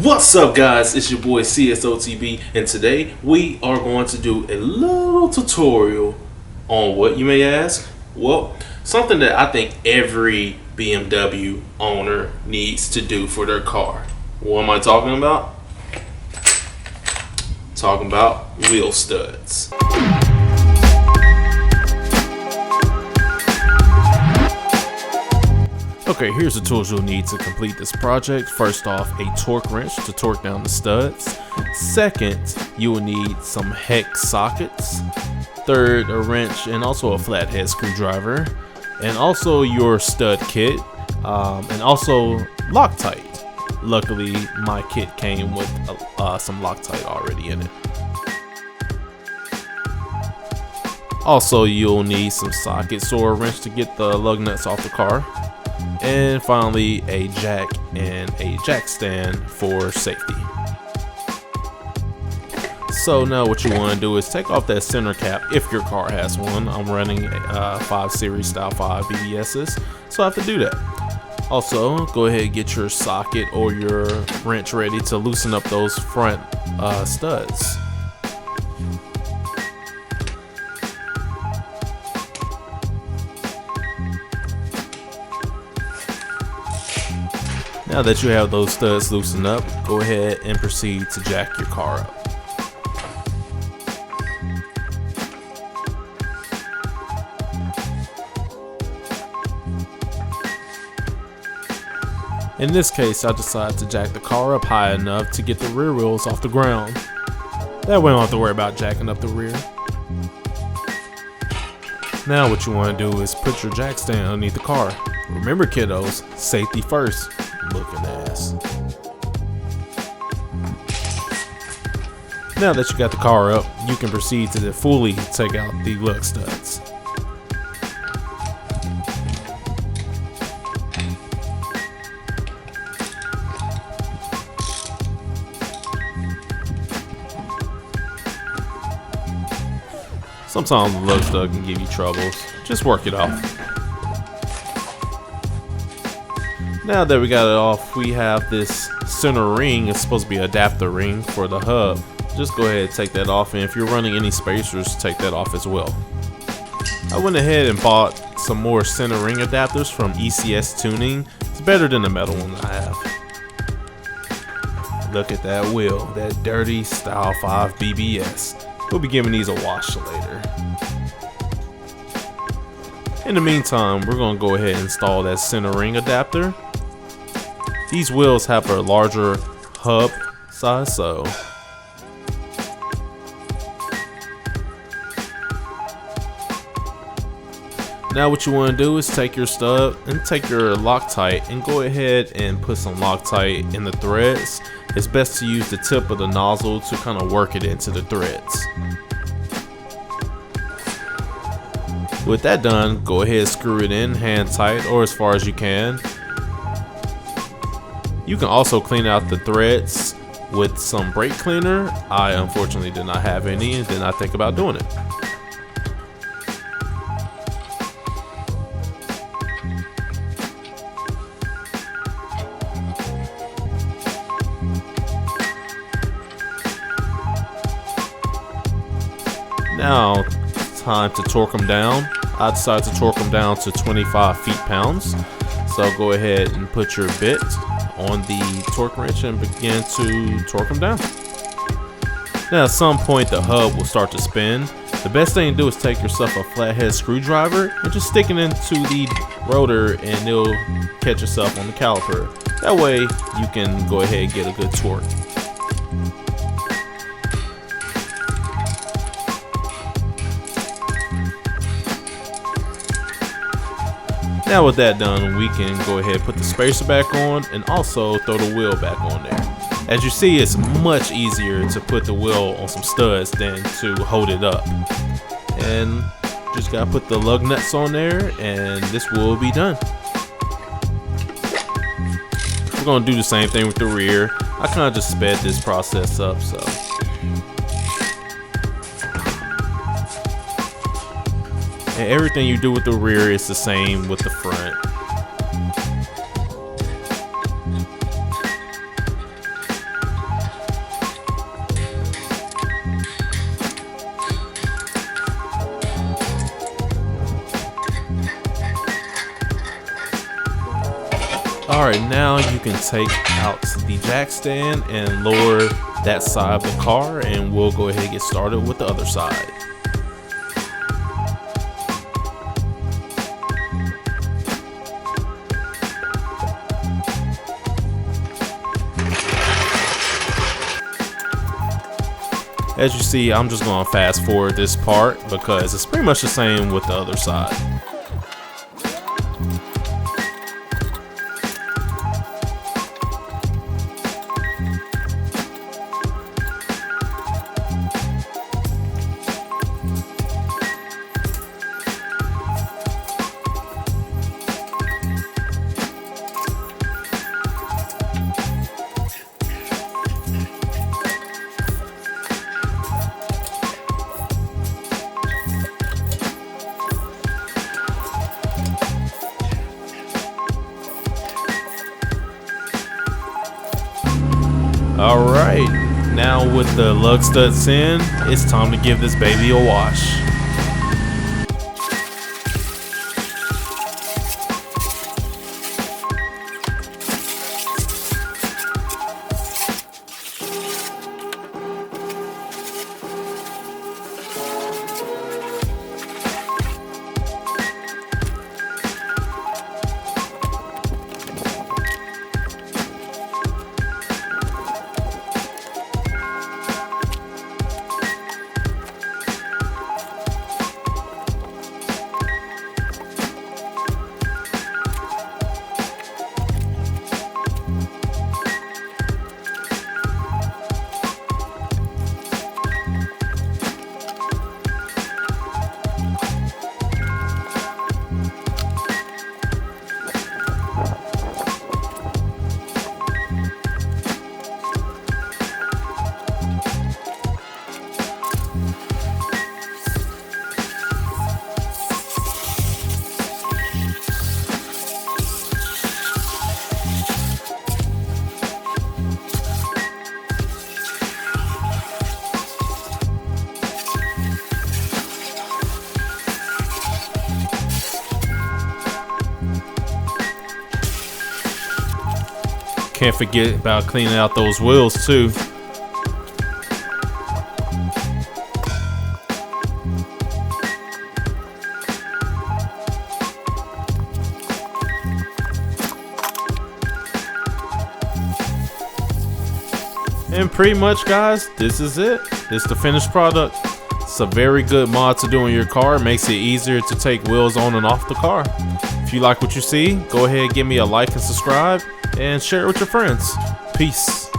What's up, guys? It's your boy CSOTB, and today we are going to do a little tutorial on what, you may ask. Well, something that I think every BMW owner needs to do for their car. What am I talking about? Talking about wheel studs. Okay, here's the tools you'll need to complete this project. First off, a torque wrench to torque down the studs. Second, you will need some hex sockets. Third, a wrench and also a flathead screwdriver. And also your stud kit, and also Loctite. Luckily, my kit came with some Loctite already in it. Also, you'll need some sockets or a wrench to get the lug nuts off the car. And finally, a jack and a jack stand for safety. So now what you want to do is take off that center cap if your car has one. I'm running 5 Series Style 5 BBSs, so I have to do that. Also, go ahead and get your socket or your wrench ready to loosen up those front studs. Now that you have those studs loosened up, go ahead and proceed to jack your car up. In this case, I decided to jack the car up high enough to get the rear wheels off the ground. That way I don't have to worry about jacking up the rear. Now what you want to do is put your jack stand underneath the car. Remember, kiddos, safety first. Looking ass. Now that you got the car up, you can proceed to fully take out the lug studs. Sometimes the lug stud can give you troubles. Just work it out. Now that we got it off, we have this center ring. It's supposed to be an adapter ring for the hub. Just go ahead and take that off, and if you're running any spacers, take that off as well. I went ahead and bought some more center ring adapters from ECS Tuning. It's better than the metal one I have. Look at that wheel, that dirty Style 5 BBS. We'll be giving these a wash later. In the meantime, we're going to go ahead and install that center ring adapter. These wheels have a larger hub size, so now what you want to do is take your stub and take your Loctite and go ahead and put some Loctite in the threads. It's best to use the tip of the nozzle to kind of work it into the threads. With that done, go ahead and screw it in hand tight or as far as you can. You can also clean out the threads with some brake cleaner. I unfortunately did not have any and did not think about doing it. Now it's time to torque them down. I decided to torque them down to 25 feet-pounds. So go ahead and put your bit on the torque wrench and begin to torque them down. Now at some point the hub will start to spin. The best thing to do is take yourself a flathead screwdriver and just stick it into the rotor and it'll catch itself on the caliper. That way you can go ahead and get a good torque. Now with that done, we can go ahead and put the spacer back on and also throw the wheel back on there. As you see, it's much easier to put the wheel on some studs than to hold it up. And just gotta put the lug nuts on there and this will be done. We're gonna do the same thing with the rear. I kind of just sped this process up, so. And everything you do with the rear is the same with the front. Alright, now you can take out the jack stand and lower that side of the car, and we'll go ahead and get started with the other side. As you see, I'm just going to fast forward this part because it's pretty much the same with the other side. Alright, now with the lug studs in, it's time to give this baby a wash. Can't forget about cleaning out those wheels too. And pretty much, guys, this is it. This is the finished product. It's a very good mod to do in your car. It makes it easier to take wheels on and off the car. If you like what you see, go ahead, give me a like and subscribe, and share it with your friends. Peace.